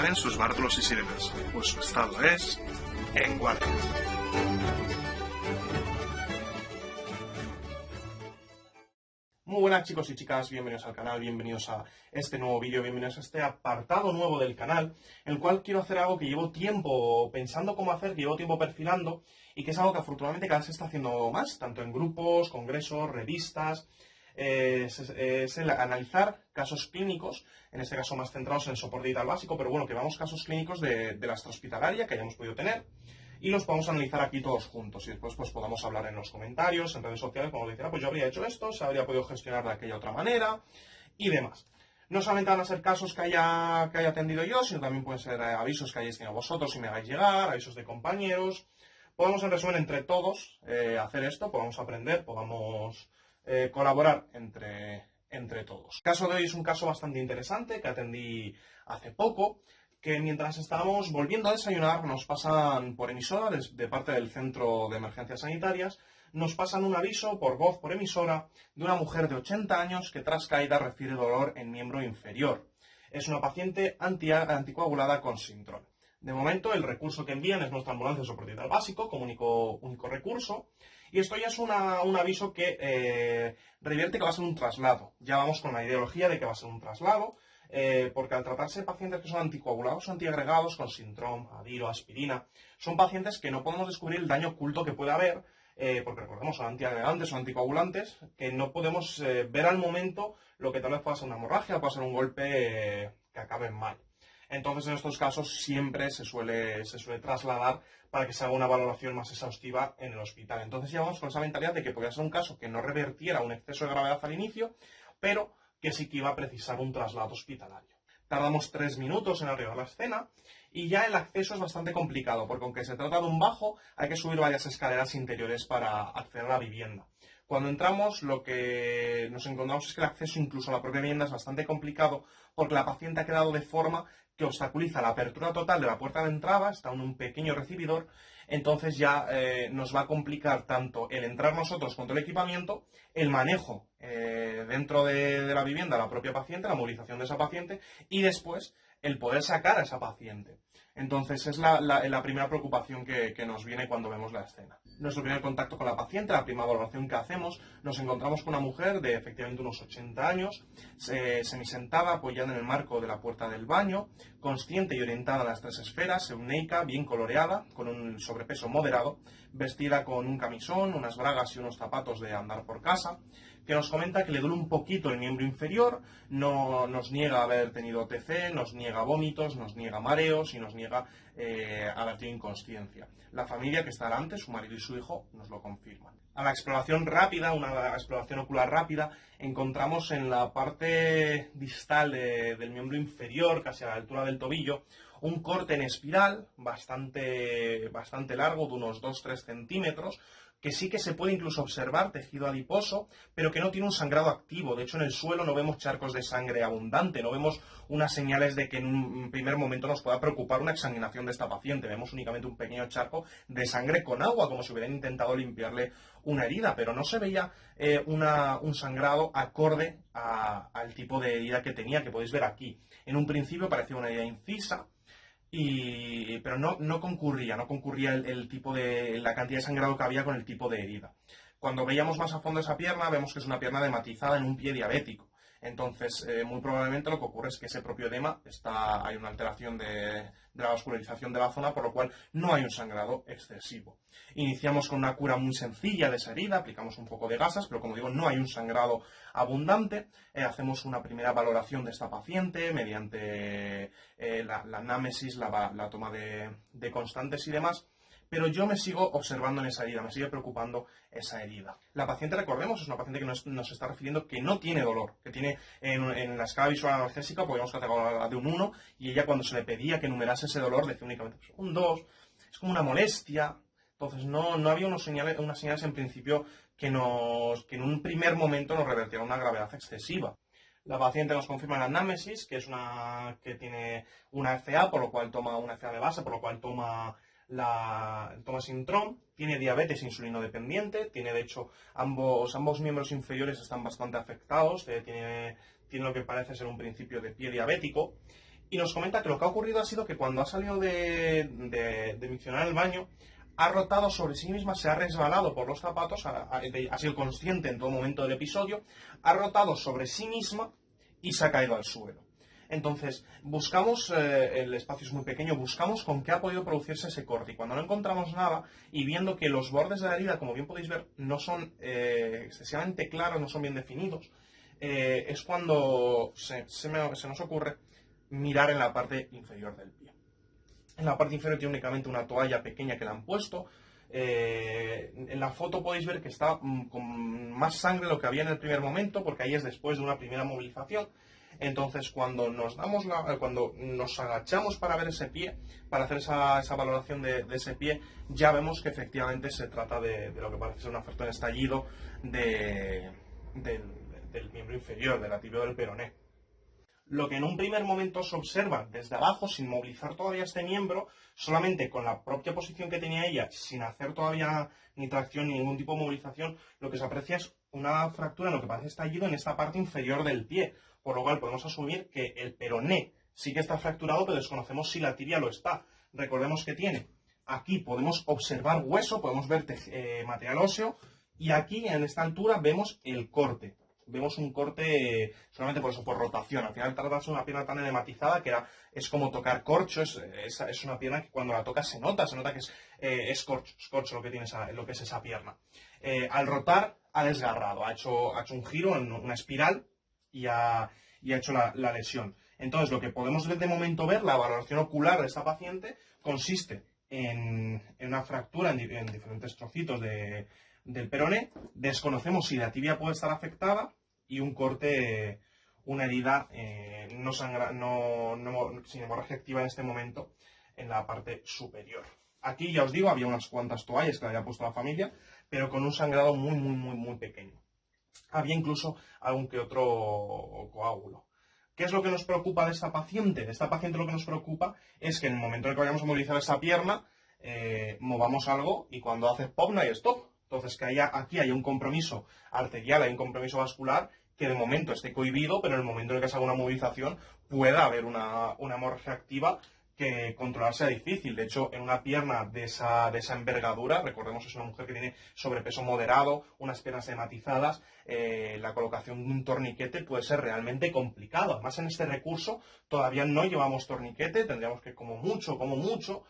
preparen sus bártulos y sirenas, pues su estado es en guardia. Muy buenas chicos y chicas, bienvenidos al canal, bienvenidos a este nuevo vídeo, bienvenidos a este apartado nuevo del canal, en el cual quiero hacer algo que llevo tiempo pensando cómo hacer, que llevo tiempo perfilando y que es algo que afortunadamente cada vez se está haciendo más, tanto en grupos, congresos, revistas. Es el analizar casos clínicos, en este caso más centrados en el soporte vital básico, pero bueno, que vamos casos clínicos de la extrahospitalaria que hayamos podido tener y los podemos analizar aquí todos juntos y después pues podamos hablar en los comentarios, en redes sociales, como dijera, pues yo habría hecho esto, se habría podido gestionar de aquella otra manera y demás. No solamente van a ser casos que haya atendido yo, sino también pueden ser avisos que hayáis tenido vosotros y me hagáis llegar, avisos de compañeros. Podemos en resumen entre todos hacer esto, podamos aprender, podamos colaborar entre todos. El caso de hoy es un caso bastante interesante que atendí hace poco, que mientras estábamos volviendo a desayunar nos pasan por emisora, de parte del Centro de Emergencias Sanitarias, nos pasan un aviso por voz, por emisora, de una mujer de 80 años que tras caída refiere dolor en miembro inferior. Es una paciente anticoagulada con síndrome. De momento, el recurso que envían es nuestra ambulancia de soporte vital básico, como único recurso. Y esto ya es un aviso que revierte que va a ser un traslado. Ya vamos con la ideología de que va a ser un traslado, porque al tratarse de pacientes que son anticoagulados o antiagregados, con Sintrom, Adiro, aspirina, son pacientes que no podemos descubrir el daño oculto que puede haber, porque recordemos, son antiagregantes o anticoagulantes, que no podemos ver al momento lo que tal vez pueda ser una hemorragia, pueda ser un golpe que acabe mal. Entonces, en estos casos siempre se suele trasladar para que se haga una valoración más exhaustiva en el hospital. Entonces, ya vamos con esa mentalidad de que podría ser un caso que no revertiera un exceso de gravedad al inicio, pero que sí que iba a precisar un traslado hospitalario. Tardamos 3 minutos en arribar a la escena y ya el acceso es bastante complicado, porque aunque se trata de un bajo, hay que subir varias escaleras interiores para acceder a la vivienda. Cuando entramos, lo que nos encontramos es que el acceso incluso a la propia vivienda es bastante complicado, porque la paciente ha quedado de forma que obstaculiza la apertura total de la puerta de entrada, está en un pequeño recibidor, entonces ya nos va a complicar tanto el entrar nosotros con todo el equipamiento, el manejo dentro de la vivienda, la propia paciente, la movilización de esa paciente y después el poder sacar a esa paciente. Entonces es la primera preocupación que nos viene cuando vemos la escena. Nuestro primer contacto con la paciente, la primera valoración que hacemos, nos encontramos con una mujer de efectivamente unos 80 años, semisentada, apoyada en el marco de la puerta del baño, consciente y orientada a las 3 esferas, euneica, bien coloreada, con un sobrepeso moderado, vestida con un camisón, unas bragas y unos zapatos de andar por casa, que nos comenta que le duele un poquito el miembro inferior, no nos niega haber tenido TC, nos niega vómitos, nos niega mareos y nos niega haber tenido inconsciencia. La familia que está delante, su marido y su hijo, nos lo confirman. A la exploración rápida, una exploración ocular rápida, encontramos en la parte distal del miembro inferior, casi a la altura del tobillo, un corte en espiral bastante largo, de unos 2-3 centímetros, que sí que se puede incluso observar tejido adiposo, pero que no tiene un sangrado activo. De hecho, en el suelo no vemos charcos de sangre abundante, no vemos unas señales de que en un primer momento nos pueda preocupar una examinación de esta paciente. Vemos únicamente un pequeño charco de sangre con agua, como si hubieran intentado limpiarle una herida, pero no se veía un sangrado acorde al tipo de herida que tenía, que podéis ver aquí. En un principio parecía una herida incisa, pero no concurría el tipo la cantidad de sangrado que había con el tipo de herida. Cuando veíamos más a fondo esa pierna, vemos que es una pierna edematizada en un pie diabético. Entonces, muy probablemente lo que ocurre es que ese propio edema hay una alteración de la vascularización de la zona, por lo cual no hay un sangrado excesivo. Iniciamos con una cura muy sencilla de esa herida, aplicamos un poco de gasas, pero como digo, no hay un sangrado abundante. Hacemos una primera valoración de esta paciente mediante la anámesis, la toma de constantes y demás. Pero yo me sigo observando en esa herida, me sigue preocupando esa herida. La paciente, recordemos, es una paciente que nos está refiriendo que no tiene dolor, que tiene en la escala visual analgésica, podríamos catalogarla de un 1, y ella cuando se le pedía que enumerase ese dolor decía únicamente pues, un 2, es como una molestia. Entonces no había unas señales en principio que en un primer momento nos revertieran una gravedad excesiva. La paciente nos confirma la anámesis, que tiene una FA, por lo cual toma una FA de base, por lo cual toma Sintrom, tiene diabetes insulino dependiente, tiene de hecho ambos miembros inferiores están bastante afectados, tiene lo que parece ser un principio de pie diabético y nos comenta que lo que ha ocurrido ha sido que cuando ha salido de miccionar el baño, ha rotado sobre sí misma, se ha resbalado por los zapatos, ha sido consciente en todo momento del episodio, ha rotado sobre sí misma y se ha caído al suelo. Entonces, buscamos, el espacio es muy pequeño, buscamos con qué ha podido producirse ese corte. Y cuando no encontramos nada, y viendo que los bordes de la herida, como bien podéis ver, no son excesivamente claros, no son bien definidos, es cuando se nos ocurre mirar en la parte inferior del pie. En la parte inferior tiene únicamente una toalla pequeña que le han puesto. En la foto podéis ver que está con más sangre de lo que había en el primer momento, porque ahí es después de una primera movilización. Entonces, cuando nos agachamos para ver ese pie, para hacer esa valoración de ese pie, ya vemos que efectivamente se trata de lo que parece ser una fractura de estallido del miembro inferior, de la tibia del peroné. Lo que en un primer momento se observa desde abajo, sin movilizar todavía este miembro, solamente con la propia posición que tenía ella, sin hacer todavía ni tracción ni ningún tipo de movilización, lo que se aprecia es una fractura en lo que parece estallido en esta parte inferior del pie, por lo cual podemos asumir que el peroné sí que está fracturado, pero desconocemos si la tibia lo está. Recordemos que tiene, aquí podemos observar hueso, podemos ver material óseo, y aquí en esta altura vemos el corte. Vemos un corte solamente por eso, por rotación. Al final trata de una pierna tan edematizada que es como tocar corcho. Es una pierna que cuando la tocas se nota que es corcho lo que tiene lo que es esa pierna. Al rotar ha desgarrado, ha hecho un giro en una espiral y ha hecho la lesión. Entonces lo que podemos de momento ver, la valoración ocular de esta paciente consiste en una fractura en diferentes trocitos del peroné. Desconocemos si la tibia puede estar afectada y un corte, una herida sin hemorragia activa en este momento en la parte superior. Aquí ya os digo, había unas cuantas toallas que le había puesto la familia, pero con un sangrado muy, muy, muy, muy pequeño. Había incluso algún que otro coágulo. ¿Qué es lo que nos preocupa de esta paciente? De esta paciente lo que nos preocupa es que en el momento en el que vayamos a movilizar esa pierna, movamos algo y cuando hace pop no hay stop. Entonces, que aquí haya un compromiso arterial, hay un compromiso vascular que de momento esté cohibido, pero en el momento en el que se haga una movilización pueda haber una hemorragia activa que controlar sea difícil. De hecho, en una pierna de esa envergadura, recordemos que es una mujer que tiene sobrepeso moderado, unas piernas hematizadas, la colocación de un torniquete puede ser realmente complicado. Además, en este recurso todavía no llevamos torniquete, tendríamos que como mucho,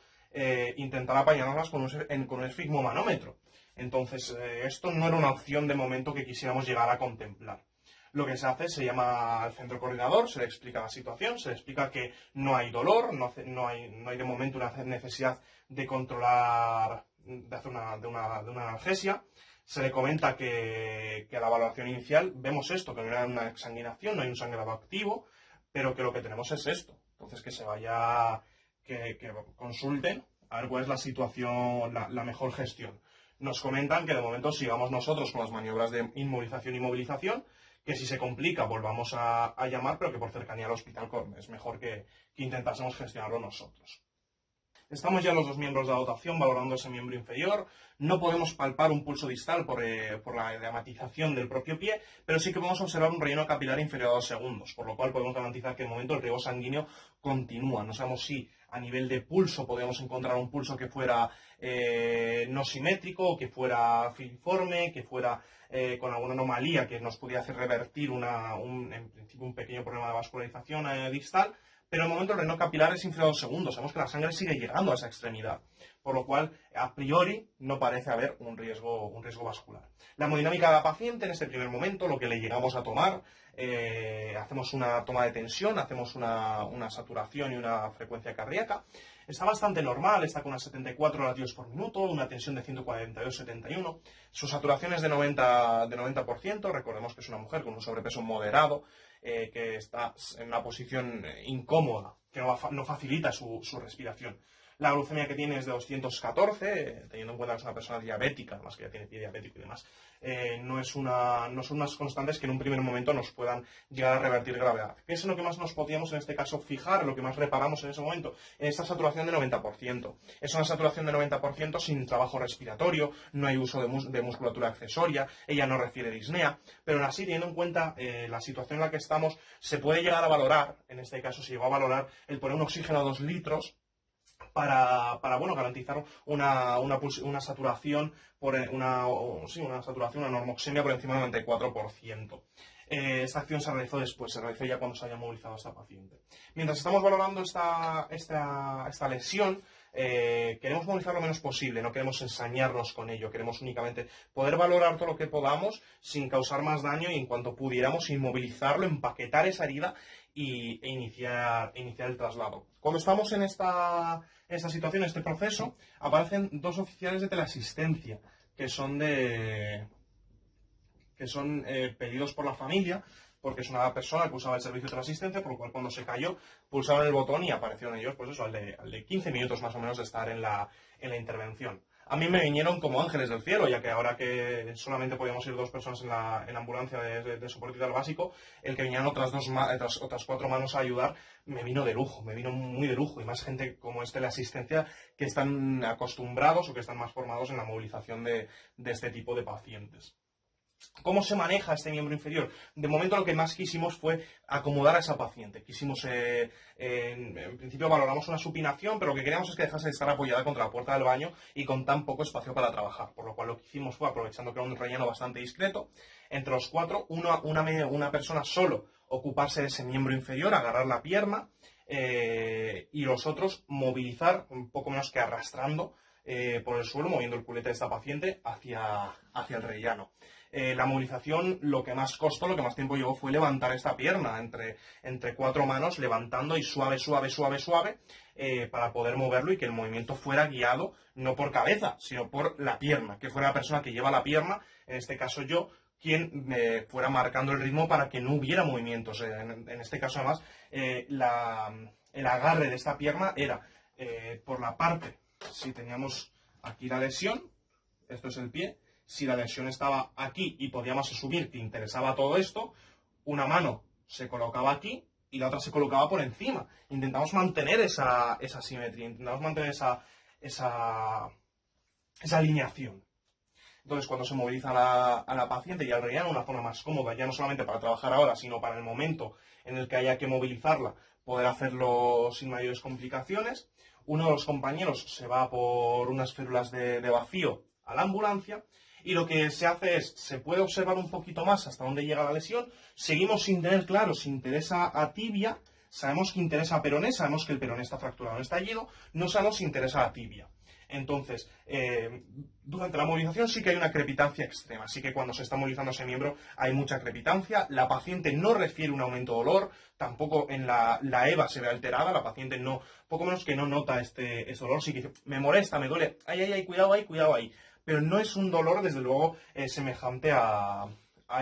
intentar apañarnos con un esfigmomanómetro. Entonces, esto no era una opción de momento que quisiéramos llegar a contemplar. Lo que se hace, se llama al centro coordinador, se le explica la situación, se le explica que no hay dolor, no hay de momento una necesidad de controlar, de hacer una analgesia. Se le comenta que a la valoración inicial vemos esto, que no hay una exsanguinación, no hay un sangrado activo, pero que lo que tenemos es esto. Entonces que se vaya, que consulten a ver cuál es la situación, la mejor gestión. Nos comentan que de momento sigamos nosotros con las maniobras de inmovilización y movilización, que si se complica volvamos a llamar, pero que por cercanía al hospital es mejor que intentásemos gestionarlo nosotros. Estamos ya los dos miembros de la dotación valorando ese miembro inferior. No podemos palpar un pulso distal por la edematización del propio pie, pero sí que podemos observar un relleno capilar inferior a 2 segundos, por lo cual podemos garantizar que en el momento el riego sanguíneo continúa. No sabemos si a nivel de pulso podemos encontrar un pulso que fuera no simétrico, que fuera filiforme, que fuera con alguna anomalía que nos pudiera hacer revertir en principio un pequeño problema de vascularización distal. Pero en el momento el relleno capilar es inferior a 2 segundos. Sabemos que la sangre sigue llegando a esa extremidad, por lo cual, a priori, no parece haber un riesgo vascular. La hemodinámica de la paciente, en este primer momento, lo que le llegamos a tomar, hacemos una toma de tensión, hacemos una saturación y una frecuencia cardíaca. Está bastante normal, está con unas 74 latidos por minuto, una tensión de 142-71. Su saturación es de 90%, recordemos que es una mujer con un sobrepeso moderado, que está en una posición incómoda, que no facilita su respiración. La glucemia que tiene es de 214, teniendo en cuenta que es una persona diabética, además que ya tiene pie diabético y demás. No son unas constantes que en un primer momento nos puedan llegar a revertir gravedad. ¿Qué es en lo que más nos podíamos en este caso fijar, lo que más reparamos en ese momento? En esta saturación de 90%. Es una saturación de 90% sin trabajo respiratorio, no hay uso de musculatura accesoria, ella no refiere disnea, pero aún así, teniendo en cuenta la situación en la que estamos, se puede llegar a valorar, en este caso se llegó a valorar el poner un oxígeno a 2 litros para bueno, garantizar una saturación, una saturación, una normoxemia por encima del 94%. Esta acción se realizó después, se realizó ya cuando se haya movilizado a esta paciente. Mientras estamos valorando esta lesión, queremos movilizar lo menos posible, no queremos ensañarnos con ello, queremos únicamente poder valorar todo lo que podamos sin causar más daño y en cuanto pudiéramos inmovilizarlo, empaquetar esa herida e iniciar el traslado. Cuando estamos en esta situación, en este proceso, aparecen dos oficiales de teleasistencia que son pedidos por la familia, porque es una persona que usaba el servicio de teleasistencia, por lo cual cuando se cayó pulsaron el botón y aparecieron ellos, pues eso, al de 15 minutos más o menos de estar en la intervención. A mí me vinieron como ángeles del cielo, ya que ahora que solamente podíamos ir 2 personas en la ambulancia de soporte vital básico, el que vinieran otras 4 manos a ayudar me vino de lujo, me vino muy de lujo, y más gente como es teleasistencia que están acostumbrados o que están más formados en la movilización de este tipo de pacientes. ¿Cómo se maneja este miembro inferior? De momento lo que más quisimos fue acomodar a esa paciente. En principio valoramos una supinación, pero lo que queríamos es que dejase de estar apoyada contra la puerta del baño y con tan poco espacio para trabajar. Por lo cual lo que hicimos fue, aprovechando que era un relleno bastante discreto, entre los 4, una persona solo ocuparse de ese miembro inferior, agarrar la pierna, y los otros movilizar, un poco menos que arrastrando por el suelo, moviendo el culete de esta paciente hacia el rellano. La movilización, lo que más costó, lo que más tiempo llevó fue levantar esta pierna entre 4 manos, levantando y suave, para poder moverlo y que el movimiento fuera guiado no por cabeza, sino por la pierna, que fuera la persona que lleva la pierna, en este caso yo, quien fuera marcando el ritmo para que no hubiera movimientos. En este caso, además, el agarre de esta pierna era por la parte, si teníamos aquí la lesión, esto es el pie. Si la lesión estaba aquí y podíamos asumir que interesaba todo esto, una mano se colocaba aquí y la otra se colocaba por encima. Intentamos mantener esa simetría, intentamos mantener esa alineación. Entonces, cuando se moviliza a la paciente y al relleno, una zona más cómoda, ya no solamente para trabajar ahora, sino para el momento en el que haya que movilizarla, poder hacerlo sin mayores complicaciones, uno de los compañeros se va por unas férulas de vacío a la ambulancia. Y lo que se hace es, se puede observar un poquito más hasta dónde llega la lesión, seguimos sin tener claro si interesa a tibia, sabemos que interesa a peroné, sabemos que el peroné está fracturado en estallido, no sabemos si interesa a tibia. Entonces, durante la movilización sí que hay una crepitancia extrema, sí que cuando se está movilizando ese miembro hay mucha crepitancia, la paciente no refiere un aumento de dolor, tampoco en la EVA se ve alterada, la paciente no, poco menos que no nota este dolor, sí que dice, me molesta, me duele, ay, cuidado ahí. Pero no es un dolor, desde luego, semejante a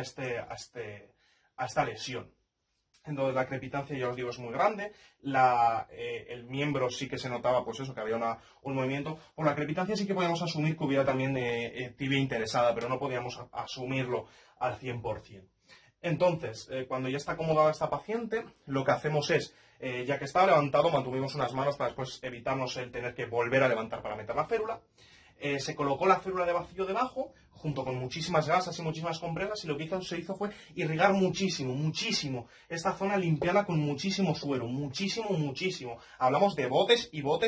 esta lesión. Entonces la crepitancia, ya os digo, es muy grande. El miembro sí que se notaba, pues eso, que había un movimiento. Por la crepitancia sí que podíamos asumir que hubiera también tibia interesada, pero no podíamos asumirlo al 100%. Entonces, cuando ya está acomodada esta paciente, lo que hacemos es, ya que estaba levantado, mantuvimos unas manos para después evitarnos el tener que volver a levantar para meter la férula. Se colocó la férula de vacío debajo, junto con muchísimas gasas y muchísimas compresas, y lo que se hizo fue irrigar muchísimo esta zona, limpiarla con muchísimo suero, muchísimo. Hablamos de botes y no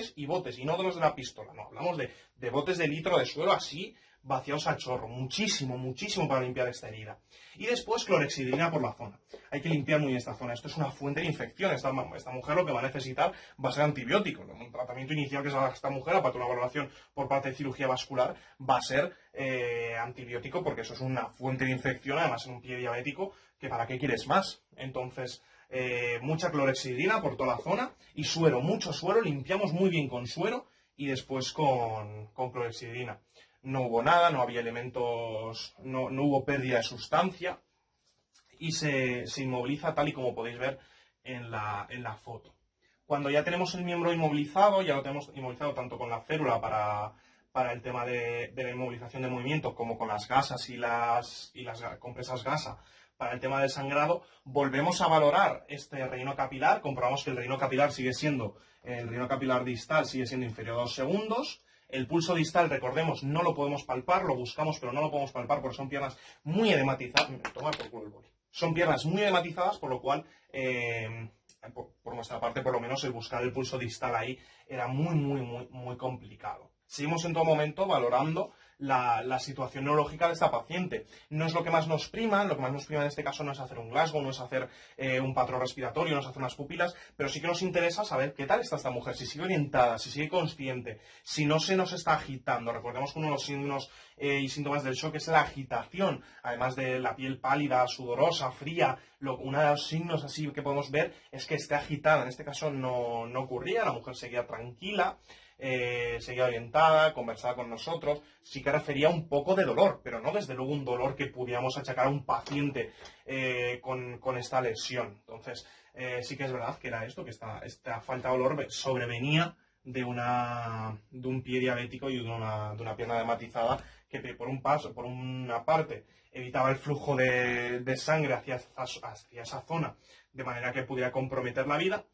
de los de la pistola, no, hablamos de botes de litro de suero así, vaciados a chorro, muchísimo para limpiar esta herida. Y después clorexidrina por la zona. Hay que limpiar muy bien esta zona. Esto es una fuente de infección. Esta mujer lo que va a necesitar va a ser antibiótico. Un tratamiento inicial que se va a esta mujer, aparte de una valoración por parte de cirugía vascular, va a ser antibiótico, porque eso es una fuente de infección, además en un pie diabético, que para qué quieres más. Entonces, mucha clorexidrina por toda la zona y suero, mucho suero. Limpiamos muy bien con suero y después con clorexidrina. No hubo nada, no había elementos, no hubo pérdida de sustancia y se inmoviliza tal y como podéis ver en la foto. Cuando ya tenemos el miembro inmovilizado, ya lo tenemos inmovilizado tanto con la férula para el tema de la inmovilización del movimiento, como con las gasas y las compresas gasa para el tema del sangrado, volvemos a valorar este relleno capilar, comprobamos que el relleno capilar el relleno capilar distal sigue siendo inferior a 2 segundos. El pulso distal, recordemos, no lo podemos palpar, lo buscamos, pero no lo podemos palpar porque son piernas muy edematizadas. Toma por culo el boli. Son piernas muy edematizadas, por lo cual, por nuestra parte, por lo menos, el buscar el pulso distal ahí era muy complicado. Seguimos en todo momento valorando la situación neurológica de esta paciente. No es lo que más nos prima, lo que más nos prima en este caso no es hacer un Glasgow, no es hacer un patrón respiratorio, no es hacer unas pupilas, pero sí que nos interesa saber qué tal está esta mujer, si sigue orientada, si sigue consciente, si no se nos está agitando. Recordemos que uno de los signos y síntomas del shock es la agitación, además de la piel pálida, sudorosa, fría. Uno de los signos así que podemos ver es que esté agitada. En este caso no ocurría, la mujer seguía tranquila. Seguía orientada, conversaba con nosotros, sí que refería un poco de dolor, pero no desde luego un dolor que pudiéramos achacar a un paciente con esta lesión. Entonces, sí que es verdad que era esto, que esta falta de dolor sobrevenía de un pie diabético y de una pierna edematizada que por una parte evitaba el flujo de sangre hacia esa zona de manera que pudiera comprometer la vida.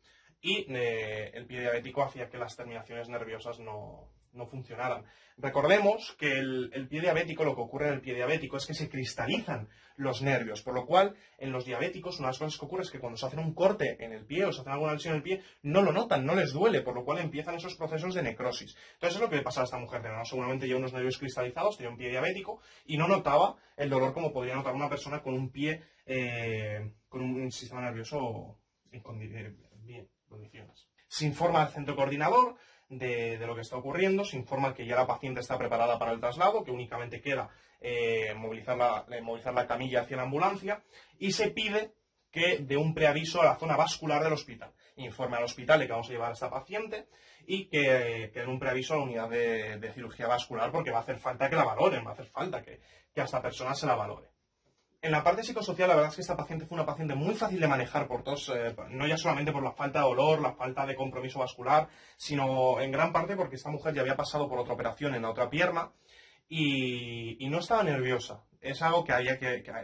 Y el pie diabético hacía que las terminaciones nerviosas no funcionaran. Recordemos que el pie diabético, lo que ocurre en el pie diabético es que se cristalizan los nervios, por lo cual en los diabéticos una de las cosas que ocurre es que cuando se hacen un corte en el pie o se hacen alguna lesión en el pie, no lo notan, no les duele, por lo cual empiezan esos procesos de necrosis. Entonces es lo que le pasaba a esta mujer, ¿no? Seguramente lleva unos nervios cristalizados, tenía un pie diabético y no notaba el dolor como podría notar una persona con un pie, con un sistema nervioso bien. Condiciones. Se informa al centro coordinador de lo que está ocurriendo, se informa que ya la paciente está preparada para el traslado, que únicamente queda movilizar la camilla hacia la ambulancia y se pide que dé un preaviso a la zona vascular del hospital. Informe al hospital de que vamos a llevar a esta paciente y que den un preaviso a la unidad de cirugía vascular porque va a hacer falta que la valoren, va a hacer falta que a esta persona se la valore. En la parte psicosocial, la verdad es que esta paciente fue una paciente muy fácil de manejar por todos, no ya solamente por la falta de dolor, la falta de compromiso vascular, sino en gran parte porque esta mujer ya había pasado por otra operación en la otra pierna y no estaba nerviosa. Es algo que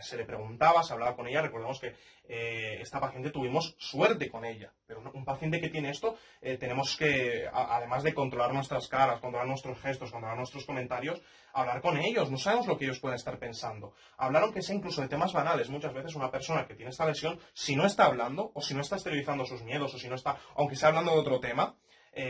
se le preguntaba, se hablaba con ella. Recordemos que esta paciente tuvimos suerte con ella, pero un paciente que tiene esto, tenemos que, además de controlar nuestras caras, controlar nuestros gestos, controlar nuestros comentarios, hablar con ellos. No sabemos lo que ellos pueden estar pensando. Hablar, aunque sea incluso de temas banales. Muchas veces una persona que tiene esta lesión, si no está hablando, o si no está exteriorizando sus miedos, o si no está, aunque sea hablando de otro tema,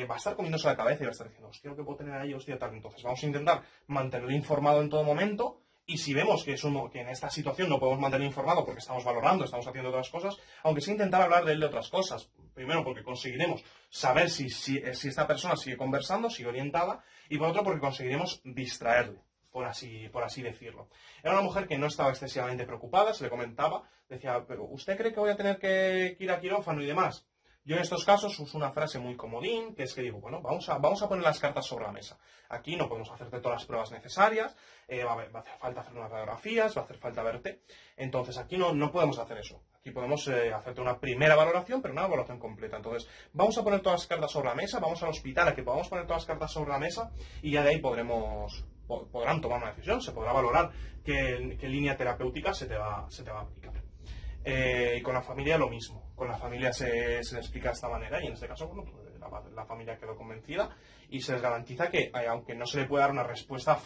va a estar comiéndose la cabeza y va a estar diciendo, hostia, lo que puedo tener ahí, hostia, tal. Entonces vamos a intentar mantenerlo informado en todo momento. Y si vemos que en esta situación no podemos mantener informado porque estamos valorando, estamos haciendo otras cosas, aunque sea intentar hablar de él de otras cosas. Primero, porque conseguiremos saber si esta persona sigue conversando, sigue orientada, y por otro, porque conseguiremos distraerle, por así decirlo. Era una mujer que no estaba excesivamente preocupada, se le comentaba, decía, pero ¿usted cree que voy a tener que ir a quirófano y demás? Yo en estos casos uso una frase muy comodín, que es que digo, bueno, vamos a poner las cartas sobre la mesa. Aquí no podemos hacerte todas las pruebas necesarias, va a hacer falta hacer unas radiografías, va a hacer falta verte. Entonces aquí no podemos hacer eso. Aquí podemos hacerte una primera valoración, pero una valoración completa. Entonces vamos a poner todas las cartas sobre la mesa, vamos al hospital a que podamos poner todas las cartas sobre la mesa y ya de ahí podrán tomar una decisión, se podrá valorar qué línea terapéutica se te va a aplicar. Y con la familia lo mismo. Con la familia se le explica de esta manera y en este caso, bueno, pues, la familia quedó convencida y se les garantiza que, aunque no se le puede dar una respuesta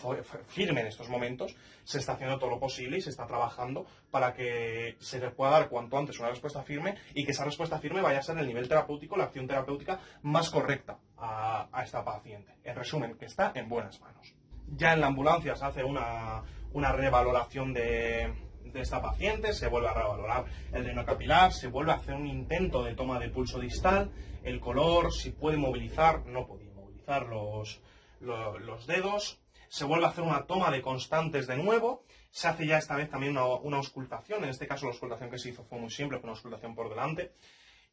firme en estos momentos, se está haciendo todo lo posible y se está trabajando para que se le pueda dar cuanto antes una respuesta firme y que esa respuesta firme vaya a ser el nivel terapéutico, la acción terapéutica más correcta a esta paciente. En resumen, que está en buenas manos. Ya en la ambulancia se hace una revaloración de esta paciente, se vuelve a revalorar el relleno capilar, se vuelve a hacer un intento de toma de pulso distal, el color, si puede movilizar, no podía movilizar los dedos, se vuelve a hacer una toma de constantes de nuevo, se hace ya esta vez también una auscultación, en este caso la auscultación que se hizo fue muy simple, fue una auscultación por delante,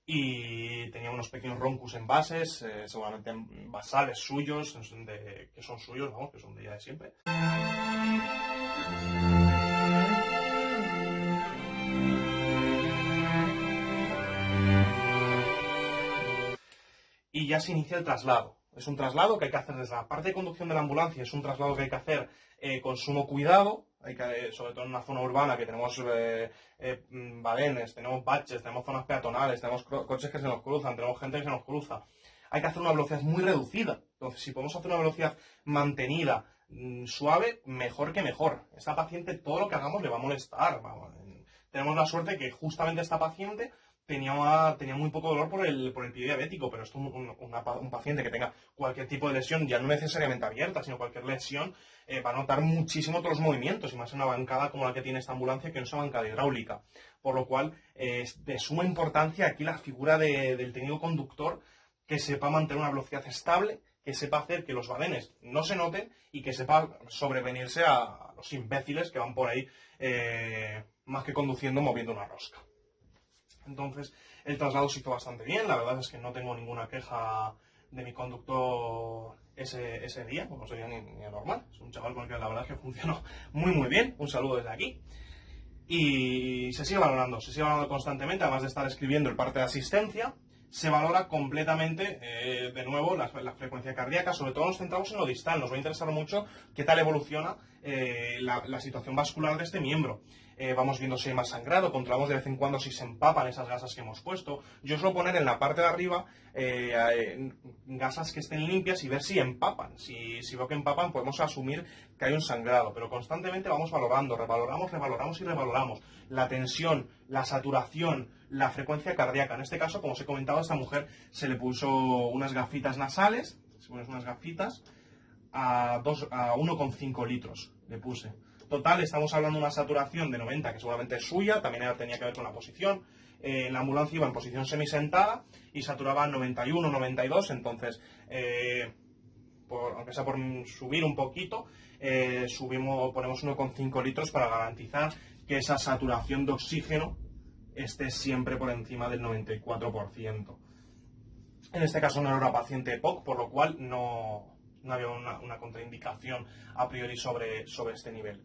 y tenía unos pequeños roncus en bases, seguramente basales suyos, que son suyos, vamos, que son de ya de siempre. y ya se inicia el traslado. Es un traslado que hay que hacer desde la parte de conducción de la ambulancia, es un traslado que hay que hacer con sumo cuidado, sobre todo en una zona urbana que tenemos balenes, tenemos baches, tenemos zonas peatonales, tenemos coches que se nos cruzan, tenemos gente que se nos cruza. Hay que hacer una velocidad muy reducida. Entonces, si podemos hacer una velocidad mantenida, suave, mejor que mejor. Esta paciente, todo lo que hagamos le va a molestar. Tenemos la suerte que justamente esta paciente tenía muy poco dolor por el pie diabético, pero esto un paciente que tenga cualquier tipo de lesión, ya no necesariamente abierta, sino cualquier lesión, va a notar muchísimo todos los movimientos, y más en una bancada como la que tiene esta ambulancia, que no es una bancada hidráulica. Por lo cual, es de suma importancia aquí la figura del técnico conductor, que sepa mantener una velocidad estable, que sepa hacer que los balenes no se noten y que sepa sobrevenirse a los imbéciles que van por ahí, más que conduciendo, moviendo una rosca. Entonces, el traslado se hizo bastante bien. La verdad es que no tengo ninguna queja de mi conductor ese día, como sería ni normal. Es un chaval con el que la verdad es que funcionó muy bien. Un saludo desde aquí. Y se sigue valorando constantemente, además de estar escribiendo el parte de asistencia. Se valora completamente, de nuevo, la frecuencia cardíaca. Sobre todo nos centramos en lo distal. Nos va a interesar mucho qué tal evoluciona la situación vascular de este miembro. Vamos viendo si hay más sangrado, controlamos de vez en cuando si se empapan esas gasas que hemos puesto. Yo suelo poner en la parte de arriba gasas que estén limpias y ver si empapan. Si veo que empapan, podemos asumir que hay un sangrado, pero constantemente vamos valorando, revaloramos y revaloramos la tensión, la saturación, la frecuencia cardíaca. En este caso, como os he comentado, a esta mujer se le puso unas gafitas nasales, se ponen unas gafitas a 1,5 litros le puse. Total, estamos hablando de una saturación de 90, que seguramente es suya, también tenía que ver con la posición. La ambulancia iba en posición semisentada y saturaba 91, 92, entonces, aunque sea por subir un poquito, ponemos 1,5 litros para garantizar que esa saturación de oxígeno esté siempre por encima del 94%. En este caso no era una paciente EPOC, por lo cual no había una contraindicación a priori sobre este nivel.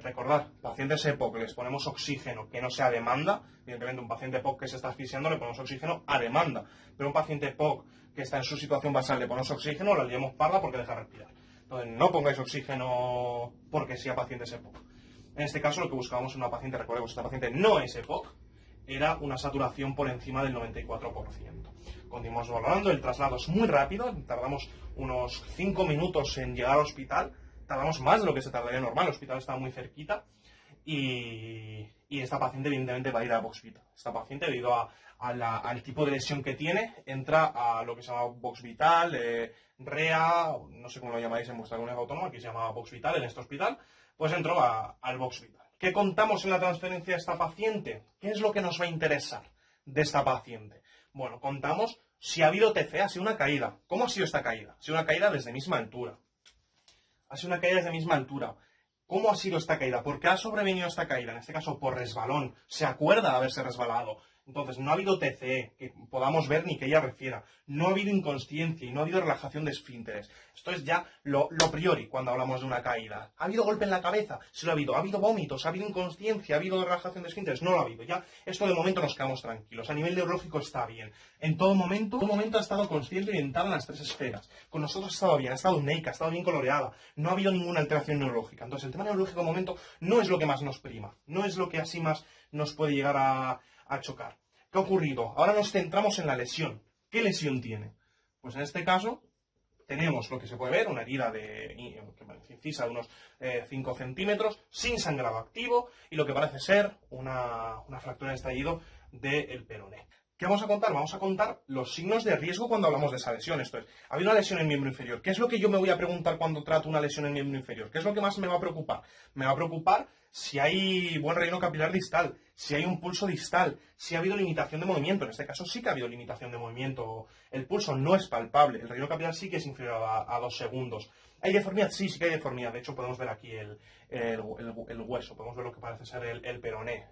Recordad, pacientes EPOC les ponemos oxígeno que no sea a demanda. Evidentemente, un paciente EPOC que se está asfixiando le ponemos oxígeno a demanda, pero un paciente EPOC que está en su situación basal le ponemos oxígeno, la liamos parda porque deja respirar. Entonces, no pongáis oxígeno porque sea pacientes EPOC. En este caso, lo que buscábamos en una paciente, recordemos, esta paciente no es EPOC, era una saturación por encima del 94%. Continuamos valorando, el traslado es muy rápido, tardamos unos 5 minutos en llegar al hospital, tardamos más de lo que se tardaría normal, el hospital está muy cerquita, y esta paciente evidentemente va a ir a Box Vital. Esta paciente, debido al tipo de lesión que tiene, entra a lo que se llama Box Vital, REA, no sé cómo lo llamáis en vuestra comunidad autónoma, aquí se llama Box Vital en este hospital, pues entró al Box Vital. ¿Qué contamos en la transferencia de esta paciente? ¿Qué es lo que nos va a interesar de esta paciente? Bueno, contamos si ha habido TCA, ha sido una caída. ¿Cómo ha sido esta caída? Ha sido una caída desde misma altura. Ha sido una caída desde misma altura. ¿Cómo ha sido esta caída? ¿Por qué ha sobrevenido esta caída? En este caso, por resbalón. ¿Se acuerda de haberse resbalado? Entonces, no ha habido TCE, que podamos ver ni que ella refiera. No ha habido inconsciencia y no ha habido relajación de esfínteres. Esto es ya lo priori cuando hablamos de una caída. ¿Ha habido golpe en la cabeza? Sí lo ha habido. ¿Ha habido vómitos? ¿Ha habido inconsciencia? ¿Ha habido relajación de esfínteres? No lo ha habido. Ya, esto de momento nos quedamos tranquilos. A nivel neurológico está bien. En todo momento ha estado consciente y orientada en las 3 esferas. Con nosotros ha estado bien, ha estado neica, ha estado bien coloreada. No ha habido ninguna alteración neurológica. Entonces, el tema neurológico de momento no es lo que más nos prima. No es lo que así más nos puede llegar a chocar. ¿Qué ha ocurrido? Ahora nos centramos en la lesión. ¿Qué lesión tiene? Pues en este caso tenemos lo que se puede ver, una herida incisa de unos 5 centímetros, sin sangrado activo, y lo que parece ser una fractura de estallido del peroné. ¿Qué vamos a contar? Vamos a contar los signos de riesgo cuando hablamos de esa lesión. Esto es, ha habido una lesión en el miembro inferior. ¿Qué es lo que yo me voy a preguntar cuando trato una lesión en el miembro inferior? ¿Qué es lo que más me va a preocupar? Me va a preocupar si hay buen relleno capilar distal, si hay un pulso distal, si ha habido limitación de movimiento. En este caso sí que ha habido limitación de movimiento. El pulso no es palpable. El relleno capilar sí que es inferior a 2 segundos. ¿Hay deformidad? Sí que hay deformidad. De hecho, podemos ver aquí el hueso. Podemos ver lo que parece ser el peroné,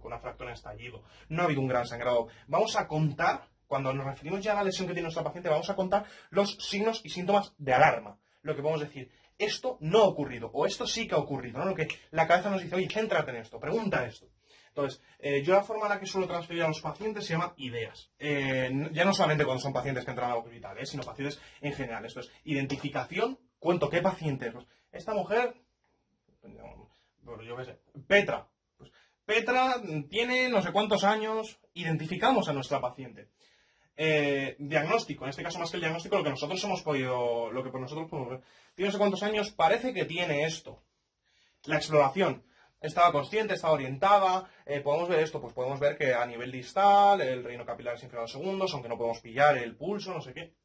con una fractura en estallido. No ha habido un gran sangrado. Vamos a contar, cuando nos referimos ya a la lesión que tiene nuestra paciente, vamos a contar los signos y síntomas de alarma. Lo que podemos decir, esto no ha ocurrido, o esto sí que ha ocurrido, ¿no? Lo que la cabeza nos dice, oye, céntrate en esto, pregunta esto. Entonces, yo la forma en la que suelo transferir a los pacientes se llama ideas. Ya no solamente cuando son pacientes que entran a la hospital, sino pacientes en general. Esto es identificación, cuento qué paciente es. Pues, esta mujer, pues, yo qué sé, Petra. Pues, Petra tiene no sé cuántos años, identificamos a nuestra paciente. Diagnóstico, en este caso más que el diagnóstico, lo que nosotros hemos podido, lo que por nosotros podemos ver. Tiene no sé cuántos años, parece que tiene esto. La exploración. Estaba consciente, estaba orientada, podemos ver esto, pues podemos ver que a nivel distal, el reino capilar es inferior a 2 segundos, aunque no podemos pillar el pulso, no sé qué.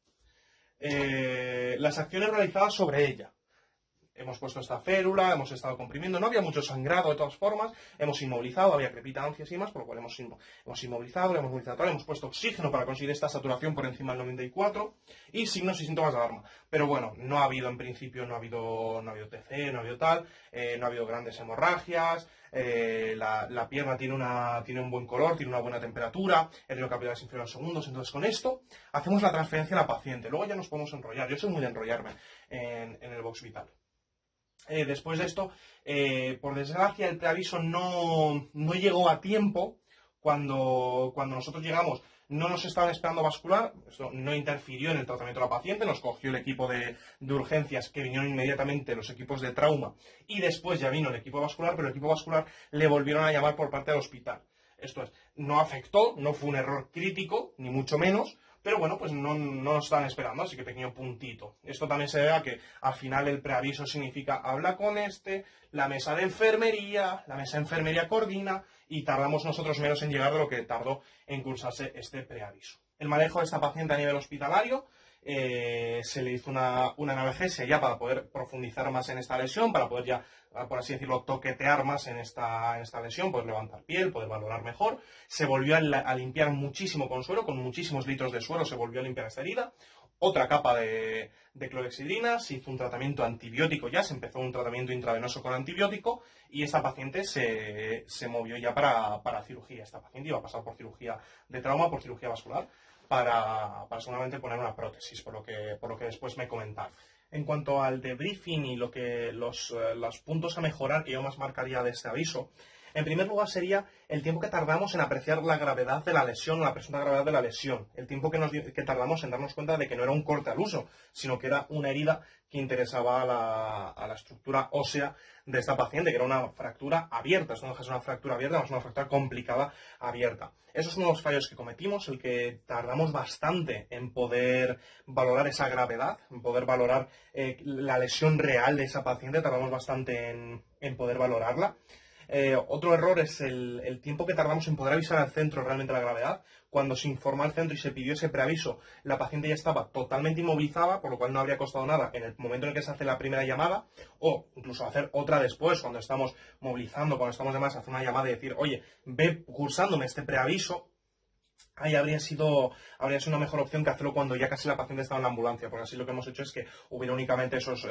Las acciones realizadas sobre ella. Hemos puesto esta férula, hemos estado comprimiendo, no había mucho sangrado de todas formas, hemos inmovilizado, había crepitancias y demás, por lo cual hemos inmovilizado, le hemos movilizado, hemos puesto oxígeno para conseguir esta saturación por encima del 94 y signos y síntomas de alarma. Pero bueno, no ha habido en principio, no ha habido TC, no ha habido tal, no ha habido grandes hemorragias, la pierna tiene un buen color, tiene una buena temperatura, el ritmo capilar es inferior a 2 segundos, entonces con esto hacemos la transferencia a la paciente. Luego ya nos podemos enrollar, yo soy muy de enrollarme en el box vital. Después de esto, por desgracia, el preaviso no llegó a tiempo. Cuando nosotros llegamos, no nos estaban esperando vascular, esto no interfirió en el tratamiento de la paciente, nos cogió el equipo de urgencias, que vinieron inmediatamente los equipos de trauma, y después ya vino el equipo vascular, pero el equipo vascular le volvieron a llamar por parte del hospital. Esto es, no afectó, no fue un error crítico, ni mucho menos, pero bueno, pues no nos estaban esperando, así que pequeño puntito. Esto también se debe a que al final el preaviso significa habla con la mesa de enfermería coordina y tardamos nosotros menos en llegar de lo que tardó en cursarse este preaviso. El manejo de esta paciente a nivel hospitalario, se le hizo una analgesia ya para poder profundizar más en esta lesión, para poder ya, por así decirlo, toquetear más en esta lesión, poder levantar piel, poder valorar mejor. Se volvió a limpiar muchísimo con suero, con muchísimos litros de suero se volvió a limpiar esta herida. Otra capa de clorhexidina, se hizo un tratamiento antibiótico ya, se empezó un tratamiento intravenoso con antibiótico y esta paciente se movió ya para cirugía. Esta paciente iba a pasar por cirugía de trauma, por cirugía vascular, para seguramente poner una prótesis, por lo que después me comentaron. En cuanto al debriefing y los puntos a mejorar que yo más marcaría de este aviso, en primer lugar sería el tiempo que tardamos en apreciar la gravedad de la lesión o la presunta gravedad de la lesión. El tiempo que tardamos en darnos cuenta de que no era un corte al uso, sino que era una herida que interesaba a la estructura ósea de esta paciente, que era una fractura abierta. Esto no es una fractura abierta, es una fractura complicada abierta. Eso es uno de los fallos que cometimos, el que tardamos bastante en poder valorar esa gravedad, en poder valorar la lesión real de esa paciente, tardamos bastante en poder valorarla. Otro error es el tiempo que tardamos en poder avisar al centro realmente la gravedad. Cuando se informó al centro y se pidió ese preaviso, la paciente ya estaba totalmente inmovilizada, por lo cual no habría costado nada en el momento en el que se hace la primera llamada, o incluso hacer otra después, cuando estamos movilizando, cuando estamos demás, hacer una llamada y decir, oye, ve cursándome este preaviso. Ahí habría sido una mejor opción que hacerlo cuando ya casi la paciente estaba en la ambulancia, porque así lo que hemos hecho es que hubiera únicamente esos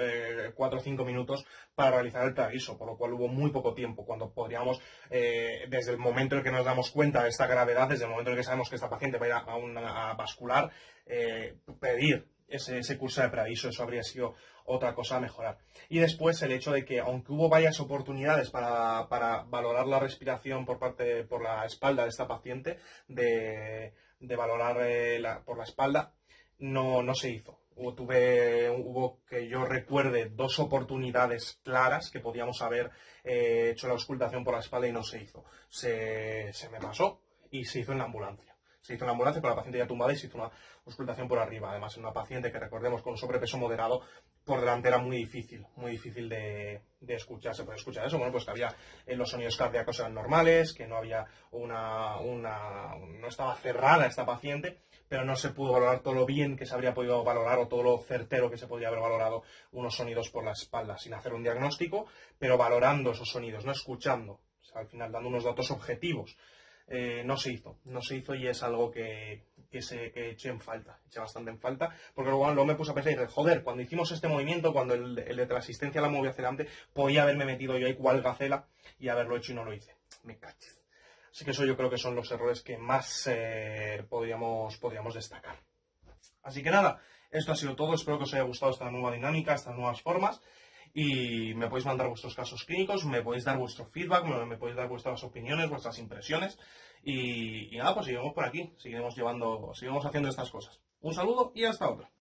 4 o 5 minutos para realizar el preaviso, por lo cual hubo muy poco tiempo, cuando podríamos, desde el momento en el que nos damos cuenta de esta gravedad, desde el momento en el que sabemos que esta paciente va a ir a vascular, pedir ese curso de preaviso. Eso habría sido otra cosa a mejorar. Y después el hecho de que, aunque hubo varias oportunidades para valorar la respiración por la espalda de esta paciente, de valorar por la espalda, no se hizo. Hubo que yo recuerde 2 oportunidades claras que podíamos haber hecho la auscultación por la espalda y no se hizo. Se me pasó y se hizo en la ambulancia. Se hizo en la ambulancia con la paciente ya tumbada y se hizo una auscultación por arriba. Además, en una paciente que, recordemos, con un sobrepeso moderado, por delante era muy difícil de escuchar. Se puede escuchar eso, bueno, pues que había los sonidos cardíacos eran normales, que no había no estaba cerrada esta paciente, pero no se pudo valorar todo lo bien que se habría podido valorar o todo lo certero que se podría haber valorado unos sonidos por la espalda, sin hacer un diagnóstico, pero valorando esos sonidos, no escuchando, o sea, al final dando unos datos objetivos. No se hizo y es algo que eché bastante en falta, porque luego me puse a pensar y dije, joder, cuando hicimos este movimiento, cuando el de la asistencia la movió hacia adelante, podía haberme metido yo ahí cual gacela y haberlo hecho y no lo hice. Me caches. Así que eso yo creo que son los errores que más podríamos destacar. Así que nada, esto ha sido todo. Espero que os haya gustado esta nueva dinámica, estas nuevas formas. y me podéis mandar vuestros casos clínicos, me podéis dar vuestro feedback, me podéis dar vuestras opiniones, vuestras impresiones y nada, pues seguimos por aquí, seguiremos haciendo estas cosas. Un saludo y hasta otra.